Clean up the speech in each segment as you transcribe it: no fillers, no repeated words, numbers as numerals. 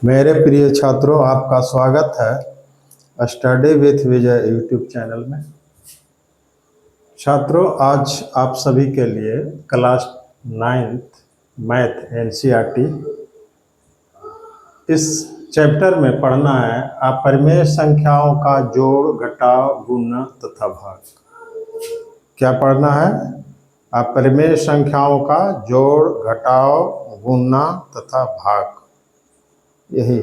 मेरे प्रिय छात्रों, आपका स्वागत है study with Vijay YouTube channel में। छात्रों, आज आप सभी के लिए क्लास 9th मैथ एनसीईआरटी इस चैप्टर में पढ़ना है अपरिमेय संख्याओं का जोड़, घटाव, गुणा तथा भाग। क्या पढ़ना है? अपरिमेय संख्याओं का जोड़, घटाव, गुणा तथा भाग। यही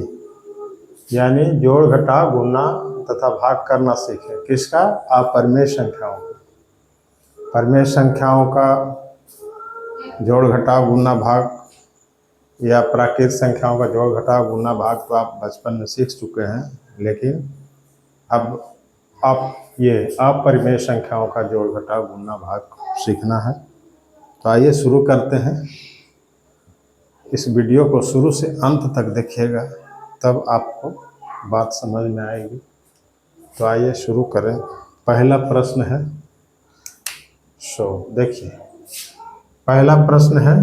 यानी जोड़, घटाव, गुणा तथा भाग करना सीखें। किसका? अपरिमेय संख्याओं का। परिमेय संख्याओं का जोड़, घटाव, गुणा, भाग या प्राकृत संख्याओं का जोड़, घटाव, गुणा, भाग तो आप बचपन में सीख चुके हैं, लेकिन अब आप ये अपरिमेय संख्याओं का जोड़, घटाव, गुणा, भाग सीखना है। तो आइए शुरू करते हैं। इस वीडियो को शुरू से अंत तक देखिएगा, तब आपको बात समझ में आएगी। तो आइए शुरू करें। पहला प्रश्न है, देखिए पहला प्रश्न है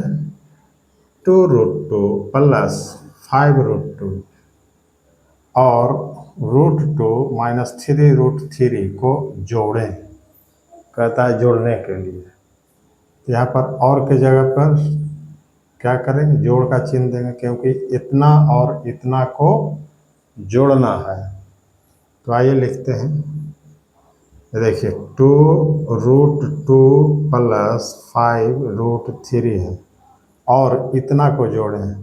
2√2 प्लस 5√2 और √2 माइनस 3√3 को जोड़ें। कहता है जोड़ने के लिए। यहाँ पर और के जगह पर क्या करेंगे? जोड़ का चिन्ह देंगे, क्योंकि इतना और इतना को जोड़ना है। तो आइए लिखते हैं। देखिए 2√2 प्लस 5√3 है और इतना को जोड़ें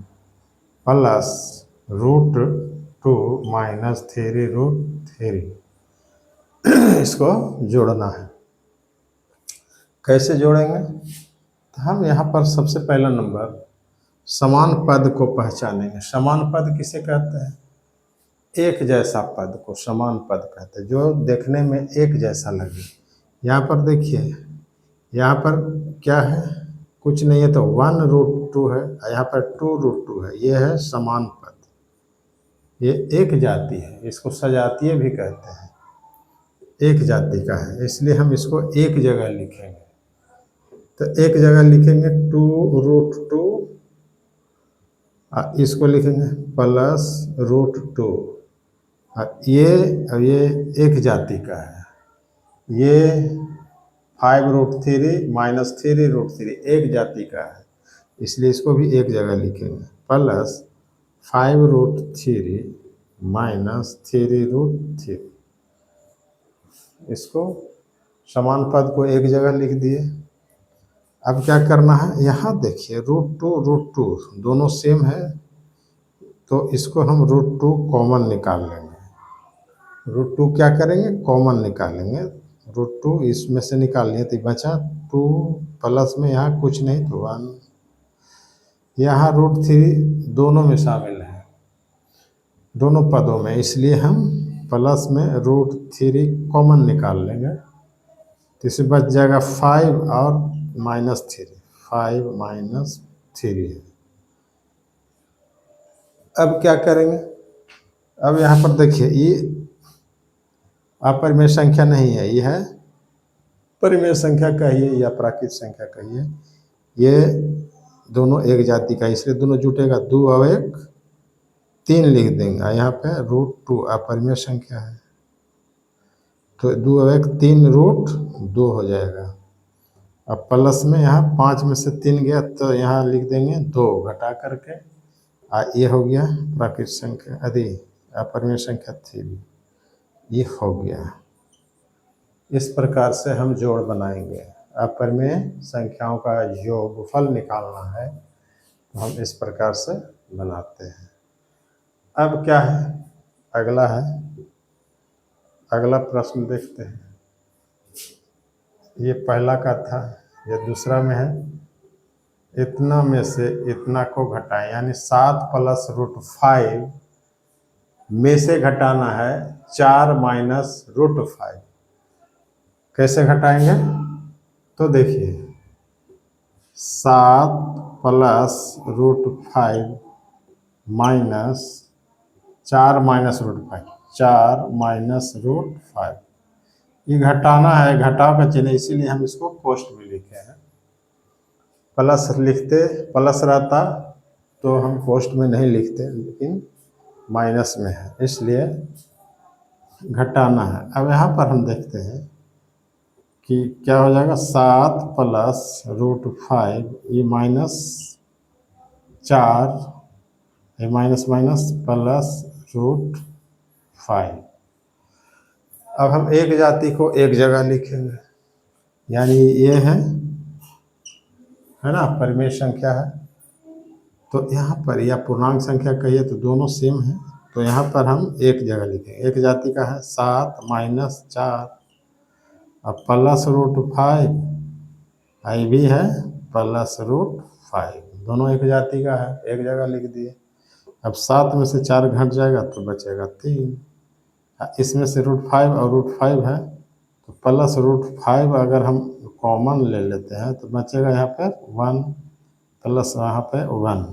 प्लस √2 माइनस 3√3 इसको जोड़ना है। कैसे जोड़ेंगे? तो हम यहाँ पर सबसे पहला नंबर समान पद को पहचानेंगे। समान पद किसे कहते हैं? एक जैसा पद को समान पद कहते हैं, जो देखने में एक जैसा लगे। यहाँ पर देखिए, यहाँ पर क्या है? कुछ नहीं है, तो 1√2 है, यहाँ पर 2√2 है। ये है समान पद, ये एक जाति है, इसको सजातीय भी कहते हैं। एक जाति का है, इसलिए हम इसको एक जगह लिखेंगे। तो एक जगह लिखेंगे 2√2, इसको लिखेंगे प्लस √2। ये एक जाति का है। ये 5√3 माइनस 3√3 एक जाति का है, इसलिए इसको भी एक जगह लिखेंगे प्लस 5√3 माइनस 3√3। इसको समान पद को एक जगह लिख दिए। अब क्या करना है? यहाँ देखिए √2 दोनों सेम है, तो इसको हम √2 कॉमन निकाल लेंगे। √2 क्या करेंगे? कॉमन निकालेंगे। √2 इसमें से निकाल लिए तो बचा 2 प्लस में यहाँ कुछ नहीं तो 1। यहाँ √3 दोनों में शामिल है, दोनों पदों में, इसलिए हम प्लस में √3 कॉमन निकाल लेंगे। तो इससे बच जाएगा 5 और -3, 5 - 3 है। अब क्या करेंगे? अब यहाँ पर देखिए, ये अपरिमेय संख्या नहीं है, ये है परिमेय संख्या कहिए या प्राकृत संख्या कहिए। ये दोनों एक जाति का, इसलिए दोनों जुटेगा। 2 और 1 3 लिख देंगे। यहाँ पे √2 अपरिमेय संख्या है, तो 2 और 1 3√2 हो जाएगा। अब प्लस में यहाँ 5 में से 3 गया, तो यहाँ लिख देंगे 2 घटा करके। ये हो गया प्राकृत संख्या, अपरिमेय संख्या 3, ये हो गया। इस प्रकार से हम जोड़ बनाएंगे। अपरिमेय संख्याओं का योगफल निकालना है, तो हम इस प्रकार से बनाते हैं। अब क्या है? अगला है, अगला प्रश्न देखते हैं। ये पहला का था, ये दूसरा में है। इतना में से इतना को घटाएं, यानी 7 प्लस √5 में से घटाना है 4 माइनस √5। कैसे घटाएंगे? तो देखिए 7 प्लस √5 माइनस 4 माइनस √5, 4 माइनस √5। ये घटाना है, घटाव का चिन्ह, इसीलिए हम इसको कोष्ठ में लिखे हैं। प्लस लिखते, प्लस रहता तो हम कोष्ठ में नहीं लिखते, लेकिन माइनस में है, इसलिए घटाना है। अब यहाँ पर हम देखते हैं कि क्या हो जाएगा, 7 प्लस √5, ये -4, ये माइनस माइनस प्लस √5। अब हम एक जाति को एक जगह लिखेंगे, यानी ये है ना, परिमेय संख्या है। तो यहाँ पर या पूर्णांक संख्या कहिए तो दोनों सेम है, तो यहाँ पर हम एक जगह लिखेंगे। एक जाति का है 7 - 4 अब प्लस √5, आई भी है प्लस √5, दोनों एक जाति का है, एक जगह लिख दिए। अब 7 में से 4 घट जाएगा तो बचेगा 3, इसमें से √5 और √5 है, तो प्लस √5 अगर हम कॉमन ले लेते हैं तो बचेगा यहाँ पर 1 प्लस यहाँ पे 1,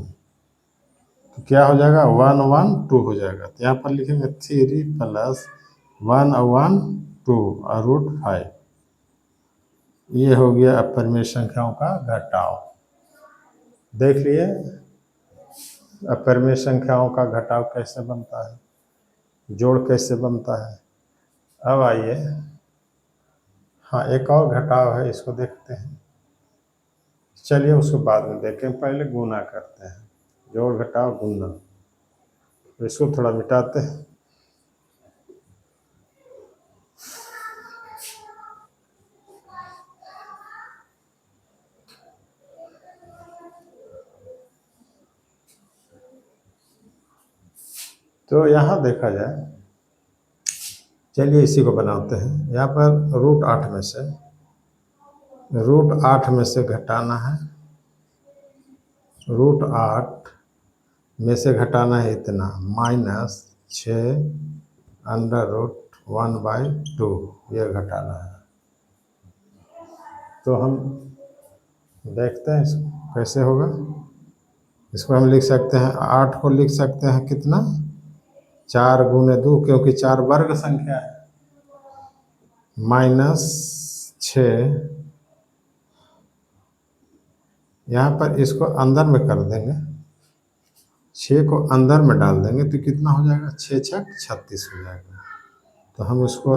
तो क्या हो जाएगा 1 1 2 हो जाएगा। तो यहाँ पर लिखेंगे 3 प्लस 1 1 2 और √5। ये हो गया अपरिमेय संख्याओं का घटाव। देख लिए अपरिमेय संख्याओं का घटाव कैसे बनता है, जोड़ कैसे बनता है। अब आइए, हाँ एक और घटाव है, इसको देखते हैं। चलिए उसको बाद में देखें, पहले गुना करते हैं। जोड़ घटाव गुना, तो इसको थोड़ा मिटाते हैं। तो यहाँ देखा जाए, चलिए इसी को बनाते हैं। यहाँ पर √8 में से घटाना है, √8 में से घटाना है इतना, -6√1/2, ये घटाना है। तो हम देखते हैं इसको कैसे होगा। इसको हम लिख सकते हैं, 8 को लिख सकते हैं कितना, 4 × 2, क्योंकि 4 वर्ग संख्या है, -6, यहाँ पर इसको अंदर में कर देंगे, 6 को अंदर में डाल देंगे तो कितना हो जाएगा, 6 छक 36 हो जाएगा। तो हम उसको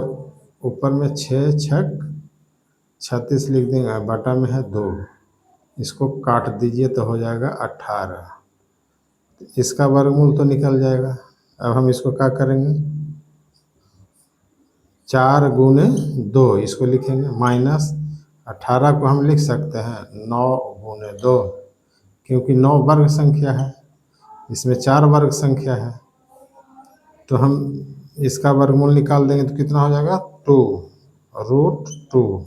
ऊपर में 6 छक 36 लिख देंगे, बटा में है 2, इसको काट दीजिए तो हो जाएगा 18। इसका वर्गमूल तो निकल जाएगा। अब हम इसको क्या करेंगे, 4 × 2 इसको लिखेंगे, -18 को हम लिख सकते हैं 9 × 2, क्योंकि 9 वर्ग संख्या है, इसमें 4 वर्ग संख्या है। तो हम इसका वर्गमूल निकाल देंगे तो कितना हो जाएगा, 2 √2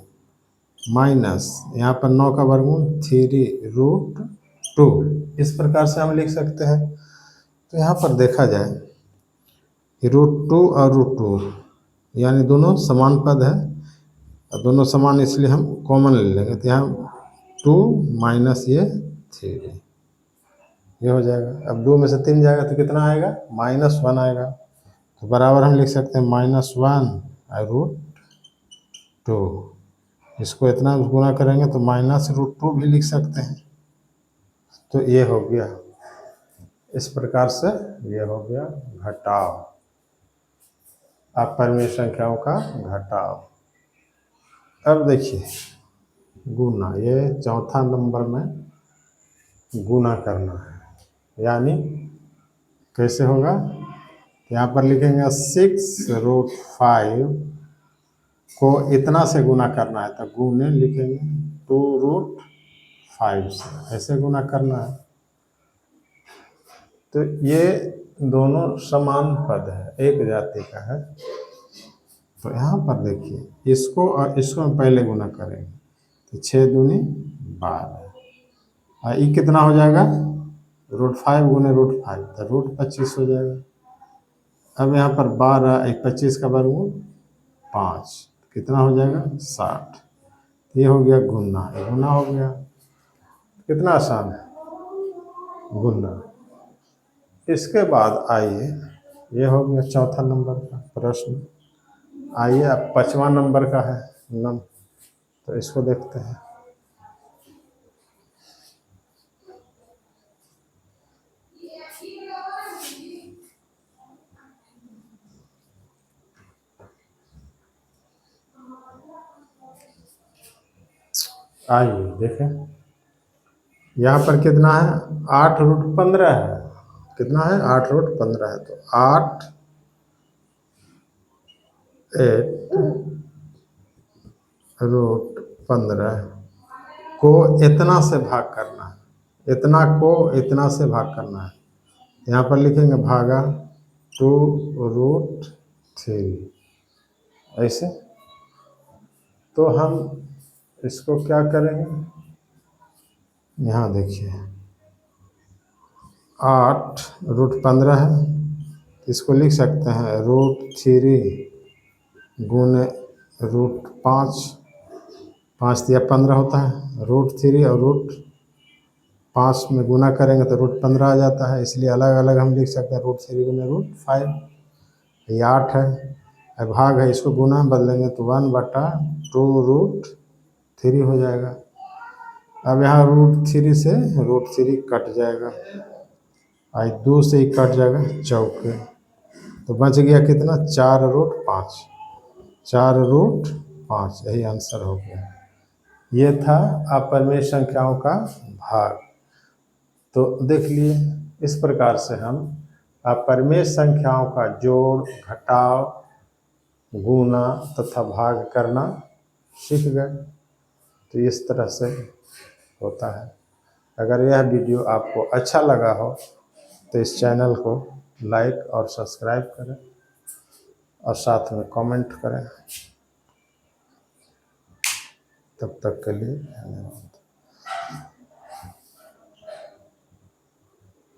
माइनस यहाँ पर 9 का वर्गमूल 3 √2, इस प्रकार से हम लिख सकते हैं। तो यहाँ पर देखा जाए कि √2 और √2 यानी दोनों समान पद है, और दोनों समान इसलिए हम कॉमन ले लेंगे। तो यहाँ 2 माइनस ये 3, ये हो जाएगा। अब 2 में से 3 जाएगा तो कितना आएगा, -1 आएगा। तो बराबर हम लिख सकते हैं -1 और √2, इसको इतना गुना करेंगे तो -√2 भी लिख सकते हैं। तो ये हो गया, इस प्रकार से ये हो गया घटाव, अपरिमेय संख्याओं का घटाव। अब देखिए गुना, ये चौथा नंबर में गुना करना है, यानी कैसे होगा, यहाँ पर लिखेंगे 6√5 को इतना से गुना करना है, तो गुने लिखेंगे 2√5 से, ऐसे गुना करना है। तो ये दोनों समान पद है, एक जाति का है। तो यहाँ पर देखिए, इसको और इसको हम पहले गुना करेंगे, तो 6 दूनी 12, और ये कितना हो जाएगा, √5 × √5, तो √25 हो जाएगा। अब यहाँ पर 12 25 का वर्गमूल 5, कितना हो जाएगा, 60। ये हो गया गुना, ये गुना हो गया, कितना आसान है गुना। इसके बाद आइए, ये हो गया चौथा नंबर का प्रश्न। आइए अब 5वां नंबर का है तो इसको देखते हैं। आइए देखें, यहाँ पर कितना है, 8√15 है। कितना है, 8√15 है। तो 8√15 को इतना से भाग करना है, इतना को इतना से भाग करना है। यहाँ पर लिखेंगे भागा 2√3 ऐसे। तो हम इसको क्या करेंगे, यहाँ देखिए 8√15 है, इसको लिख सकते हैं √3 गुने √5, 5 दिया 15 होता है। √3 और √5 में गुना करेंगे तो √15 आ जाता है, इसलिए अलग अलग हम लिख सकते हैं √3 गुने √5। ये 8 है, भाग है, इसको गुना में बदलेंगे तो 1/2√3 हो जाएगा। अब यहाँ √3 से √3 कट जाएगा, आज 2 से ही कट जाएगा चौके, तो बच गया कितना, 4√5, 4√5, यही आंसर हो गया। ये था अपरिमेय संख्याओं का भाग। तो देख लिए, इस प्रकार से हम अपरिमेय संख्याओं का जोड़, घटाव, गुना तथा भाग करना सीख गए। तो इस तरह से होता है। अगर यह वीडियो आपको अच्छा लगा हो तो इस चैनल को लाइक और सब्सक्राइब करें और साथ में कमेंट करें। तब तक के लिए धन्यवाद।